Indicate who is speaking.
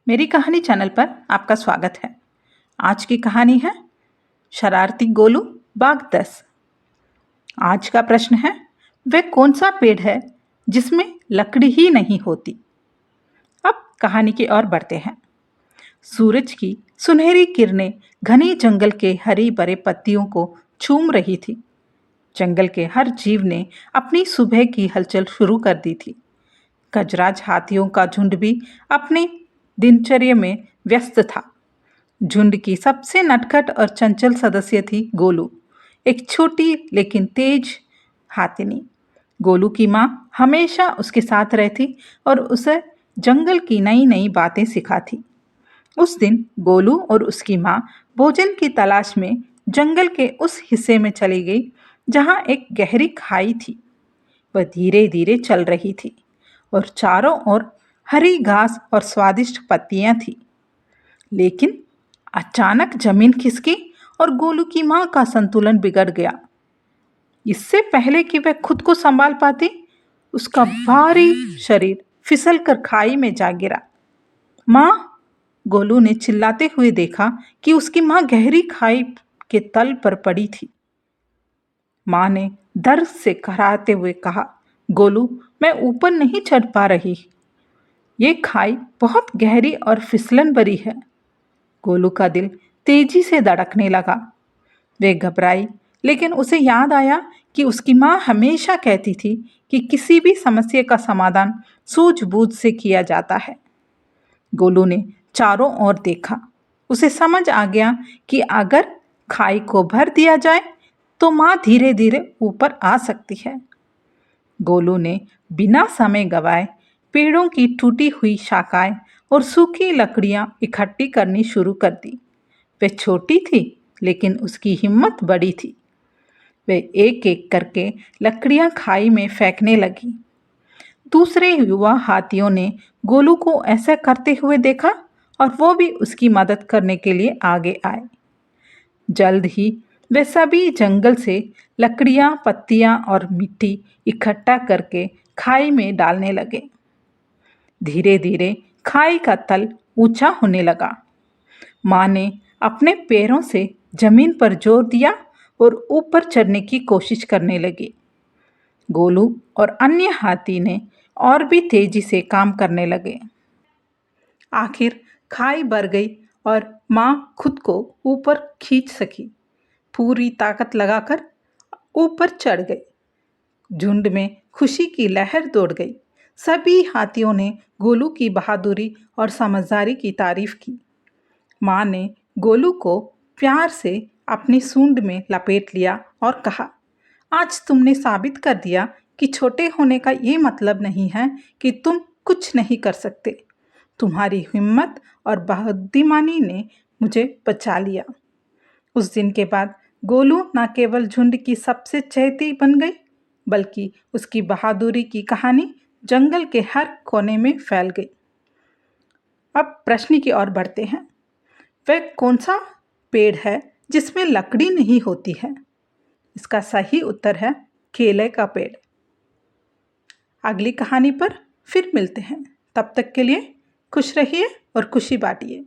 Speaker 1: मेरी कहानी चैनल पर आपका स्वागत है। आज की कहानी है शरारती गोलू बाग 10। आज का प्रश्न है, वह कौन सा पेड़ है जिसमें लकड़ी ही नहीं होती। अब कहानी की ओर बढ़ते हैं। सूरज की सुनहरी किरणें घने जंगल के हरी भरे पत्तियों को चूम रही थी। जंगल के हर जीव ने अपनी सुबह की हलचल शुरू कर दी थी। गजराज हाथियों का झुंड भी अपने दिनचर्या में व्यस्त था। झुंड की सबसे नटखट और चंचल सदस्य थी गोलू, एक छोटी लेकिन तेज हाथिनी। गोलू की माँ हमेशा उसके साथ रहती और उसे जंगल की नई नई बातें सिखाती। उस दिन गोलू और उसकी माँ भोजन की तलाश में जंगल के उस हिस्से में चली गई जहाँ एक गहरी खाई थी। वह धीरे धीरे चल रही थी और चारों ओर हरी घास और स्वादिष्ट पत्तियां थी। लेकिन अचानक जमीन खिसकी और गोलू की मां का संतुलन बिगड़ गया। इससे पहले कि वह खुद को संभाल पाती, उसका भारी शरीर फिसल कर खाई में जा गिरा। मां! गोलू ने चिल्लाते हुए देखा कि उसकी मां गहरी खाई के तल पर पड़ी थी। मां ने दर्द से कराहते हुए कहा, गोलू, मैं ऊपर नहीं चढ़ पा रही। ये खाई बहुत गहरी और फिसलन भरी है। गोलू का दिल तेजी से धड़कने लगा। वे घबराई, लेकिन उसे याद आया कि उसकी माँ हमेशा कहती थी कि किसी भी समस्या का समाधान सूझबूझ से किया जाता है। गोलू ने चारों ओर देखा। उसे समझ आ गया कि अगर खाई को भर दिया जाए तो माँ धीरे धीरे ऊपर आ सकती है। गोलू ने बिना समय गवाए पेड़ों की टूटी हुई शाखाएं और सूखी लकड़ियां इकट्ठी करनी शुरू कर दी। वह छोटी थी, लेकिन उसकी हिम्मत बड़ी थी। वे एक एक करके लकड़ियां खाई में फेंकने लगी। दूसरे युवा हाथियों ने गोलू को ऐसा करते हुए देखा और वो भी उसकी मदद करने के लिए आगे आए। जल्द ही वे सभी जंगल से लकड़ियां, पत्तियां और मिट्टी इकट्ठा करके खाई में डालने लगे। धीरे धीरे खाई का तल ऊंचा होने लगा। माँ ने अपने पैरों से जमीन पर जोर दिया और ऊपर चढ़ने की कोशिश करने लगी। गोलू और अन्य हाथी ने और भी तेजी से काम करने लगे। आखिर खाई भर गई और माँ खुद को ऊपर खींच सकी। पूरी ताकत लगाकर ऊपर चढ़ गई। झुंड में खुशी की लहर दौड़ गई। सभी हाथियों ने गोलू की बहादुरी और समझदारी की तारीफ की। माँ ने गोलू को प्यार से अपनी सूंड में लपेट लिया और कहा, आज तुमने साबित कर दिया कि छोटे होने का ये मतलब नहीं है कि तुम कुछ नहीं कर सकते। तुम्हारी हिम्मत और बुद्धिमानी ने मुझे बचा लिया। उस दिन के बाद गोलू न केवल झुंड की सबसे चहेती बन गई, बल्कि उसकी बहादुरी की कहानी जंगल के हर कोने में फैल गई। अब प्रश्न की ओर बढ़ते हैं। वह कौन सा पेड़ है जिसमें लकड़ी नहीं होती है? इसका सही उत्तर है केले का पेड़। अगली कहानी पर फिर मिलते हैं। तब तक के लिए खुश रहिए और खुशी बांटिए।